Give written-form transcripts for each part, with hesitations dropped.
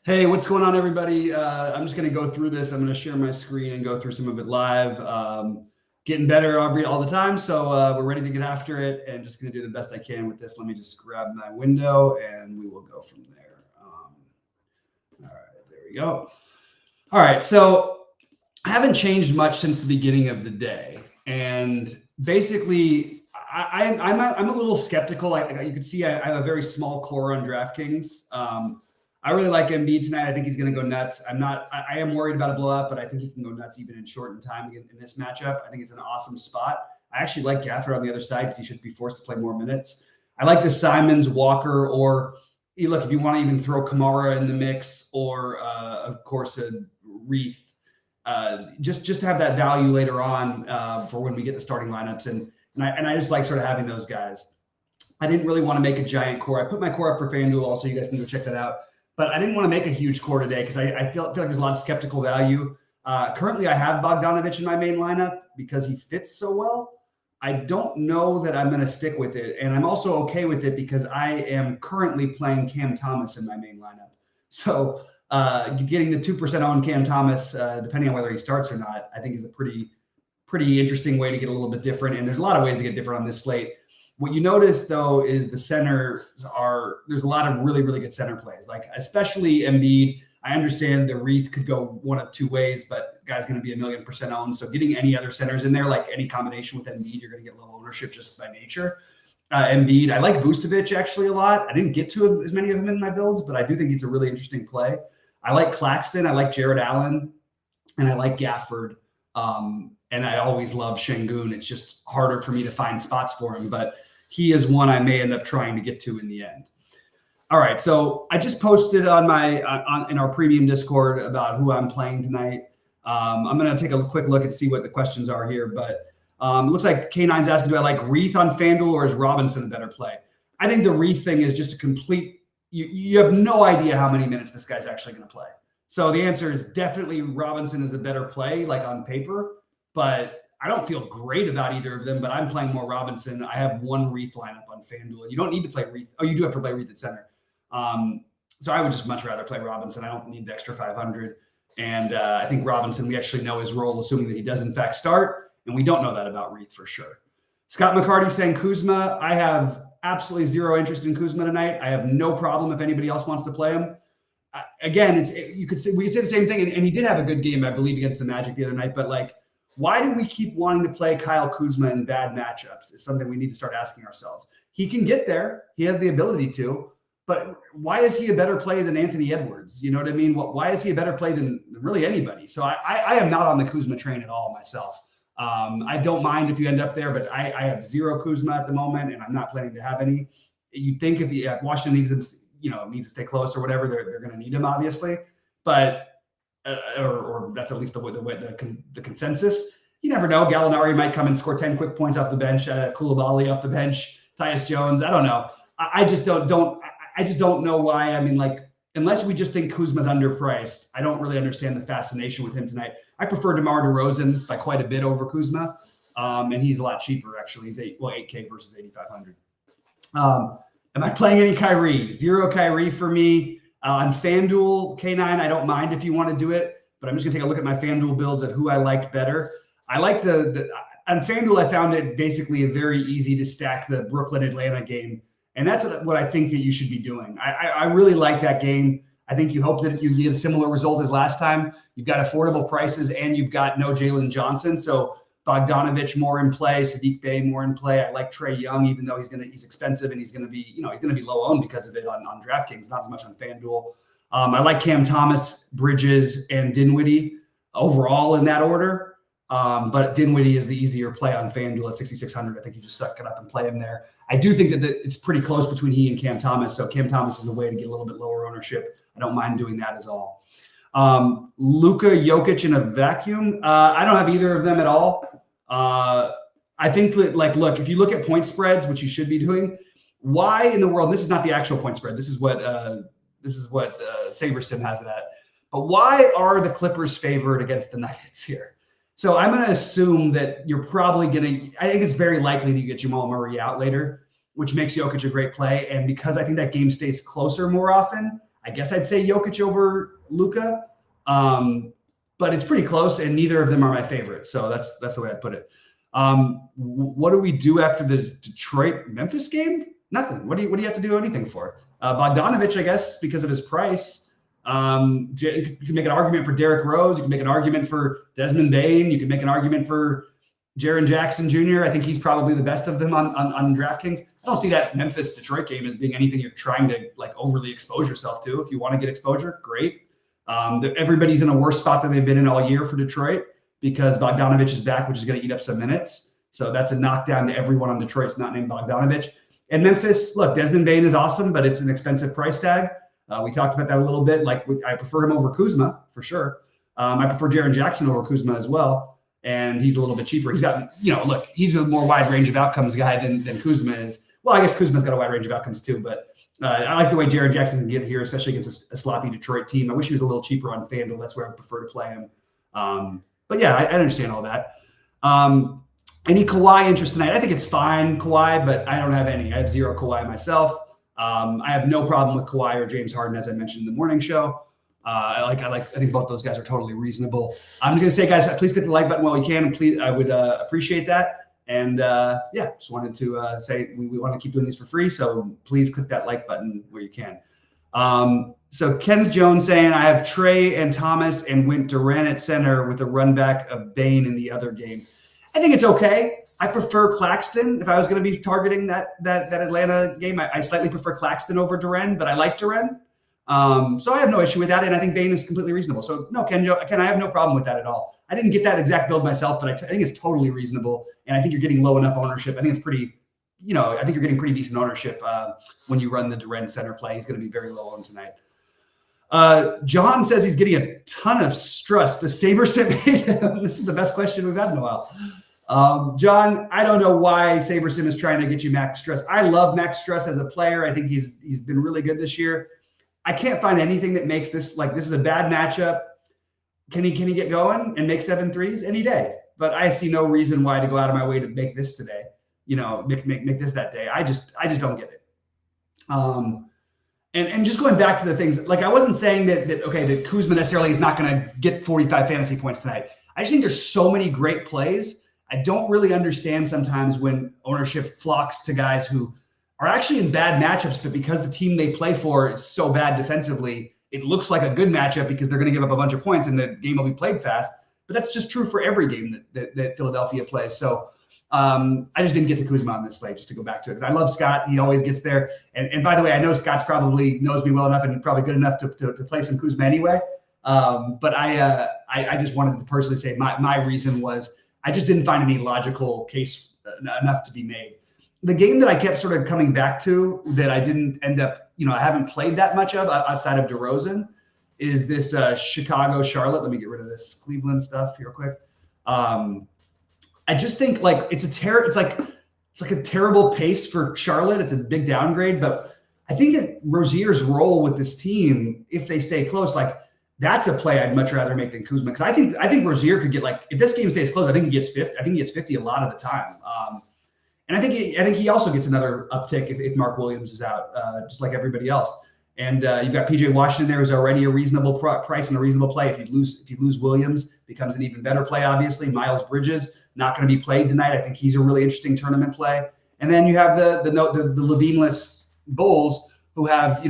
Hey, what's going on, everybody? I'm just going to go through this. I'm going to share my screen and go through some of it live. Getting better all the time, so we're ready to get after it and just going to do the best I can with this. Let me just grab my window and we will go from there. All right, there we go. All right, so I haven't changed much since the beginning of the day, and basically, I'm a little skeptical. You can see I have a very small core on DraftKings. I really like Embiid tonight. I think he's going to go nuts. I am worried about a blowout, but I think he can go nuts even in shortened time in this matchup. I think it's an awesome spot. I actually like Gafford on the other side because he should be forced to play more minutes. I like the Simons, Walker, or look, if you want to even throw Kamara in the mix, or of course a Reith, just to have that value later on for when we get the starting lineups. And I just like sort of having those guys. I didn't really want to make a giant core. I put my core up for FanDuel also. You guys can go check that out. But I didn't want to make a huge core today because I feel like there's a lot of skeptical value. Currently, I have Bogdanovic in my main lineup because he fits so well. I don't know that I'm going to stick with it. And I'm also okay with it because I am currently playing Cam Thomas in my main lineup. So getting the 2% on Cam Thomas, depending on whether he starts or not, I think is a pretty interesting way to get a little bit different. And there's a lot of ways to get different on this slate. What you notice, though, is the centers there's a lot of really, really good center plays, like especially Embiid. I understand the Reith could go one of two ways, but guy's going to be 1,000,000% owned. So getting any other centers in there, like any combination with Embiid, you're going to get low ownership just by nature. Embiid, I like Vucevic actually a lot. I didn't get to as many of them in my builds, but I do think he's a really interesting play. I like Claxton. I like Jared Allen, and I like Gafford. And I always love Şengün. It's just harder for me to find spots for him, but he is one I may end up trying to get to in the end. All right, so I just posted on in our premium Discord about who I'm playing tonight. I'm going to take a quick look and see what the questions are here, but it looks like K9's asking, do I like Reith on FanDuel or is Robinson a better play? I think the Reith thing is just a complete you have no idea how many minutes this guy's actually going to play. So the answer is definitely Robinson is a better play, like on paper, but I don't feel great about either of them, but I'm playing more Robinson. I have one Reith lineup on FanDuel. You don't need to play Reith. Oh, you do have to play Reith at center. So I would just much rather play Robinson. I don't need the extra 500. And I think Robinson, we actually know his role, assuming that he does in fact start, and we don't know that about Reith for sure. Scott McCarty saying Kuzma. I have absolutely zero interest in Kuzma tonight. I have no problem if anybody else wants to play him. Again, we could say the same thing, and he did have a good game, I believe, against the Magic the other night, but like, why do we keep wanting to play Kyle Kuzma in bad matchups is something we need to start asking ourselves. He can get there. He has the ability to, but why is he a better play than Anthony Edwards? You know what I mean? Why is he a better play than really anybody? So I am not on the Kuzma train at all myself. I don't mind if you end up there, but I have zero Kuzma at the moment, and I'm not planning to have any. You'd think if Washington needs him, needs to stay close or whatever, they're going to need him, obviously. But or that's at least the consensus. You never know. Gallinari might come and score 10 quick points off the bench. Koulibaly off the bench. Tyus Jones. I don't know. I just don't know why. I mean, like, unless we just think Kuzma's underpriced, I don't really understand the fascination with him tonight. I prefer DeMar DeRozan by quite a bit over Kuzma, and he's a lot cheaper actually. He's $8K versus $8,500. Am I playing any Kyrie? Zero Kyrie for me. On FanDuel, K9, I don't mind if you want to do it, but I'm just going to take a look at my FanDuel builds at who I liked better. I like on FanDuel, I found it basically very easy to stack the Brooklyn-Atlanta game, and that's what I think that you should be doing. I really like that game. I think you hope that you get a similar result as last time. You've got affordable prices, and you've got no Jalen Johnson, so Bogdanovic more in play, Saddiq Bey more in play. I like Trae Young, even though he's expensive and he's going to be low owned because of it on DraftKings, not as much on FanDuel. I like Cam Thomas, Bridges, and Dinwiddie overall in that order. But Dinwiddie is the easier play on FanDuel at 6,600. I think you just suck it up and play him there. I do think that it's pretty close between he and Cam Thomas. So Cam Thomas is a way to get a little bit lower ownership. I don't mind doing that as all. Luka Jokic in a vacuum. I don't have either of them at all. I think that, look, if you look at point spreads, which you should be doing, why in the world, this is not the actual point spread. This is what SaberSim has it at. But why are the Clippers favored against the Nuggets here? So I'm going to assume that you're probably going to – I think it's very likely that you get Jamal Murray out later, which makes Jokic a great play. And because I think that game stays closer more often, I guess I'd say Jokic over Luka, but it's pretty close, and neither of them are my favorite. So that's the way I put it. What do we do after the Detroit-Memphis game? Nothing. What do you have to do anything for? Bogdanovich, I guess, because of his price. You can make an argument for Derrick Rose. You can make an argument for Desmond Bane. You can make an argument for Jaren Jackson Jr. I think he's probably the best of them on DraftKings. I don't see that Memphis-Detroit game as being anything you're trying to like overly expose yourself to. If you want to get exposure, great. Everybody's in a worse spot than they've been in all year for Detroit because Bogdanovich is back, which is going to eat up some minutes. So that's a knockdown to everyone on Detroit. It's not named Bogdanovich. And Memphis, look, Desmond Bane is awesome, but it's an expensive price tag. We talked about that a little bit. Like I prefer him over Kuzma for sure. I prefer Jaren Jackson over Kuzma as well. And he's a little bit cheaper. He's got, look, he's a more wide range of outcomes guy than Kuzma is. Well, I guess Kuzma's got a wide range of outcomes too, but I like the way Jaren Jackson can get here, especially against a sloppy Detroit team. I wish he was a little cheaper on FanDuel. That's where I prefer to play him. But yeah, I understand all that. Any Kawhi interest tonight? I think it's fine, Kawhi, but I don't have any. I have zero Kawhi myself. I have no problem with Kawhi or James Harden, as I mentioned in the morning show. I think both those guys are totally reasonable. I'm just gonna say, guys, please click the like button while you can. Please, I would appreciate that. And just wanted to say we want to keep doing these for free, so please click that like button where you can. So Kenneth Jones saying I have Trey and Thomas and went Durant at center with a run back of Bane in the other game. I think it's okay. I prefer Claxton if I was going to be targeting that Atlanta game. I slightly prefer Claxton over Durant, but I like Durant. So I have no issue with that, and I think Bane is completely reasonable. So no, Ken, I have no problem with that at all. I didn't get that exact build myself, but I think it's totally reasonable, and I think you're getting low enough ownership. I think it's pretty, I think you're getting pretty decent ownership when you run the Durant center play. He's going to be very low on tonight. John says he's getting a ton of stress. The SaberSim hate him. This is the best question we've had in a while. John, I don't know why SaberSim is trying to get you max stress. I love max stress as a player. I think he's been really good this year. I can't find anything that makes this this is a bad matchup. Can he get going and make 7 threes any day? But I see no reason why to go out of my way to make this today. Make this that day. I just don't get it. And just going back to the things, like I wasn't saying that Kuzma necessarily is not going to get 45 fantasy points tonight. I just think there's so many great plays. I don't really understand sometimes when ownership flocks to guys who are actually in bad matchups, but because the team they play for is so bad defensively, it looks like a good matchup because they're going to give up a bunch of points and the game will be played fast. But that's just true for every game that Philadelphia plays. So I just didn't get to Kuzma on this slate, just to go back to it. Because I love Scott. He always gets there. And by the way, I know Scott's probably knows me well enough and probably good enough to play some Kuzma anyway. But I just wanted to personally say my reason was I just didn't find any logical case enough to be made. The game that I kept sort of coming back to that I didn't end up, I haven't played that much of outside of DeRozan is this Chicago-Charlotte. Let me get rid of this Cleveland stuff here quick. I just think it's like a terrible pace for Charlotte. It's a big downgrade, but I think Rozier's role with this team, if they stay close, that's a play I'd much rather make than Kuzma. Because I think Rozier could get if this game stays close, I think he gets 50. I think he gets 50 a lot of the time. And I think he also gets another uptick if Mark Williams is out, just like everybody else. And you've got PJ Washington there, who's already a reasonable price and a reasonable play. If you lose Williams, becomes an even better play. Obviously, Miles Bridges not going to be played tonight. I think he's a really interesting tournament play. And then you have the Levine-less Bulls, who have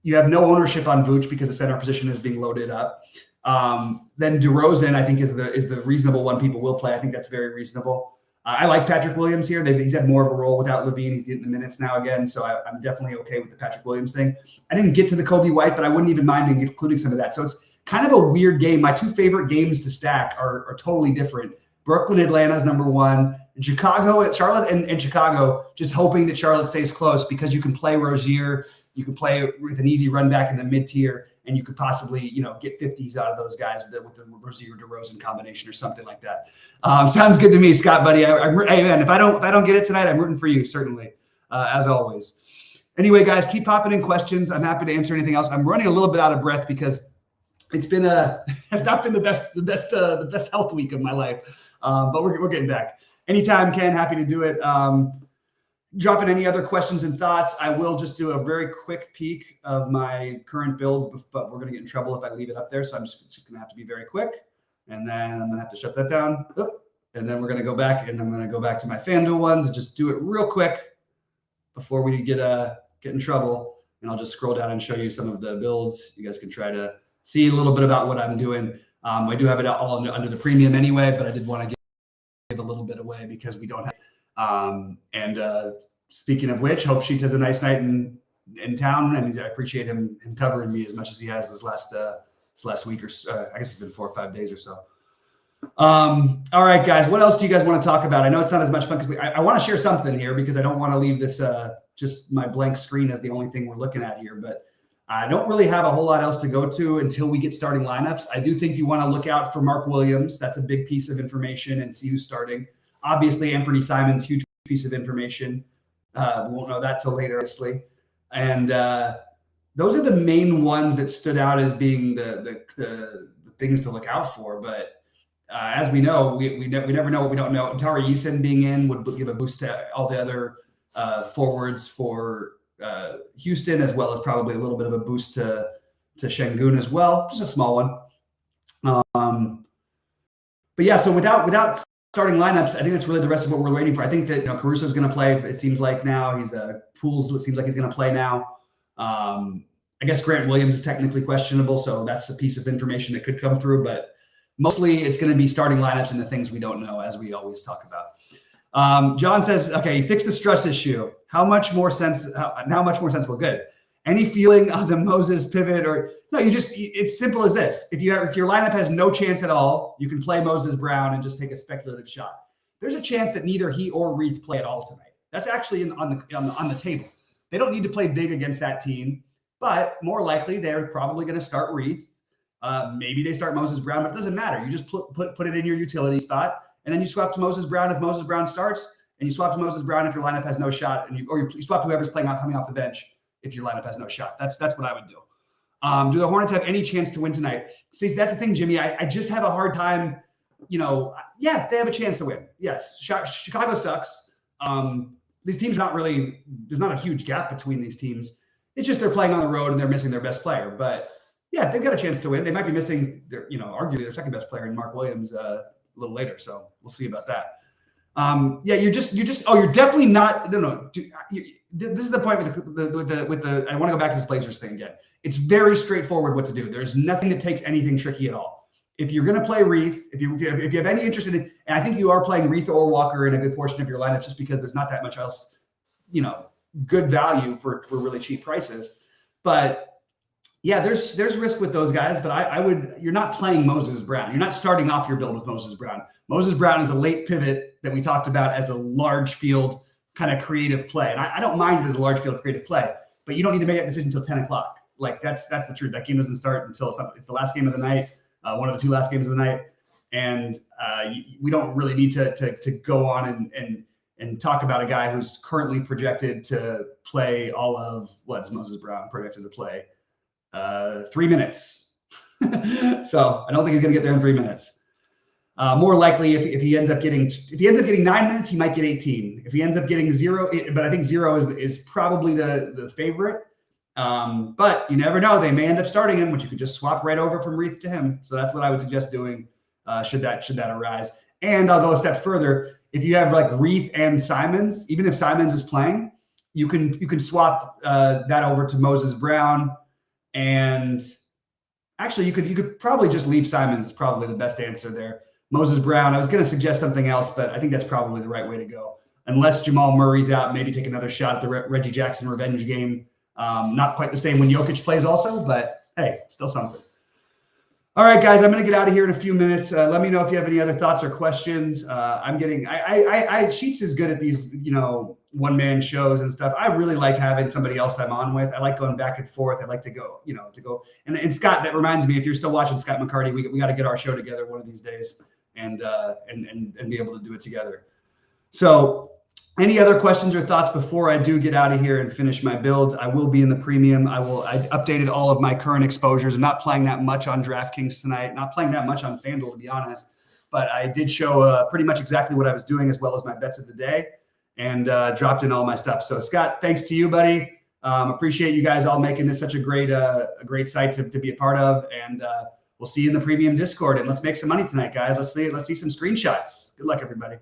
you have no ownership on Vooch because the center position is being loaded up. Then DeRozan, I think, is the reasonable one people will play. I think that's very reasonable. I like Patrick Williams here. He's had more of a role without Levine. He's getting the minutes now again, so I'm definitely okay with the Patrick Williams thing. I didn't get to the Kobe White, but I wouldn't even mind including some of that. So it's kind of a weird game. My two favorite games to stack are totally different. Brooklyn, Atlanta is number one. And Charlotte and Chicago, just hoping that Charlotte stays close because you can play Rozier. You can play with an easy run back in the mid-tier, and you could possibly, get 50s out of those guys with the Rozier DeRozan combination or something like that. Sounds good to me, Scott, buddy. Man, if I don't get it tonight, I'm rooting for you, certainly, as always. Anyway, guys, keep popping in questions. I'm happy to answer anything else. I'm running a little bit out of breath because it's been has not been the best health week of my life, but we're getting back. Anytime, Ken, happy to do it. drop in any other questions and thoughts. I will just do a very quick peek of my current builds, but we're going to get in trouble if I leave it up there. So I'm just going to have to be very quick. And then I'm going to have to shut that down. And then we're going to go back, and I'm going to go back to my FanDuel ones and just do it real quick before we get in trouble. And I'll just scroll down and show you some of the builds. You guys can try to see a little bit about what I'm doing. I do have it all under the premium anyway, but I did want to give a little bit away because we don't have. Speaking of which, Hope Sheets has a nice night in town, and I appreciate him covering me as much as he has this last week or so. I guess it's been 4 or 5 days or so. All right, guys, what else do you guys want to talk about? I know it's not as much fun because I want to share something here because I don't want to leave this just my blank screen as the only thing we're looking at here, but I don't really have a whole lot else to go to until we get starting lineups. I do think you want to look out for Mark Williams. That's a big piece of information, and see who's starting. Obviously, Anthony Simons, huge piece of information. We won't know that till later, obviously. And those are the main ones that stood out as being the things to look out for. But as we know, we never know what we don't know. Tari Eason being in would give a boost to all the other forwards for Houston, as well as probably a little bit of a boost to Şengün as well, just a small one. But yeah, so without starting lineups, I think that's really the rest of what we're waiting for. I think that Caruso is going to play. It seems like now he's Pools. It seems like he's going to play now. I guess Grant Williams is technically questionable, so that's a piece of information that could come through. But mostly, it's going to be starting lineups and the things we don't know, as we always talk about. John says, "Okay, you fixed the stress issue. How much more sensible? Good. Any feeling on the Moses pivot or no? It's simple as this. If your lineup has no chance at all, you can play Moses Brown and just take a speculative shot. There's a chance that neither he or Reith play at all tonight. That's actually on the table. They don't need to play big against that team, but more likely they're probably going to start Reith. Maybe they start Moses Brown, but it doesn't matter. You just put it in your utility spot, and then you swap to Moses Brown if Moses Brown starts, and you swap to Moses Brown if your lineup has no shot, or you swap to whoever's coming off the bench if your lineup has no shot. That's what I would do. Do the Hornets have any chance to win tonight? See, that's the thing, Jimmy. I just have a hard time. Yeah, they have a chance to win. Yes, Chicago sucks. These teams are not really. There's not a huge gap between these teams. It's just they're playing on the road and they're missing their best player. But yeah, they've got a chance to win. They might be missing arguably their second best player in Mark Williams a little later. So we'll see about that. You're definitely not. No. This is the point with the. I want to go back to this Blazers thing again. It's very straightforward what to do. There's nothing that takes anything tricky at all. If you're going to play Reith, if you have any interest in it, and I think you are playing Reith or Walker in a good portion of your lineup, just because there's not that much else, good value for really cheap prices. But yeah, there's risk with those guys. But you're not playing Moses Brown. You're not starting off your build with Moses Brown. Moses Brown is a late pivot that we talked about as a large field kind of creative play. And I don't mind it as a large field creative play, but you don't need to make that decision until 10 o'clock. Like that's the truth. That game doesn't start until it's the last game of the night, one of the two last games of the night. And we don't really need to go on and talk about a guy who's currently projected to play all of what's Moses Brown projected to play 3 minutes. So I don't think he's going to get there in 3 minutes. More likely, if he ends up getting 9 minutes, he might get 18. If he ends up getting 0, but I think 0 is probably the favorite. But you never know; they may end up starting him, which you could just swap right over from Reith to him. So that's what I would suggest doing. Should that arise? And I'll go a step further. If you have like Reith and Simons, even if Simons is playing, you can swap that over to Moses Brown. And actually, you could probably just leave Simons. Is probably the best answer there. Moses Brown. I was going to suggest something else, but I think that's probably the right way to go. Unless Jamal Murray's out, maybe take another shot at the Reggie Jackson revenge game. Not quite the same when Jokic plays also, but hey, still something. All right, guys, I'm going to get out of here in a few minutes. Let me know if you have any other thoughts or questions. Sheets is good at these, one-man shows and stuff. I really like having somebody else I'm on with. I like going back and forth. I like to go, and Scott, that reminds me, if you're still watching Scott McCarty, we got to get our show together one of these days and be able to do it together. So any other questions or thoughts before I do get out of here and finish my builds? I will be in the premium. I updated all of my current exposures. I'm not playing that much on DraftKings tonight, not playing that much on FanDuel, to be honest. But I did show pretty much exactly what I was doing as well as my bets of the day. and dropped in all my stuff. So Scott, thanks to you, buddy. Appreciate you guys all making this such a great site to be a part of. And we'll see you in the premium Discord. And let's make some money tonight, guys. Let's see some screenshots. Good luck, everybody.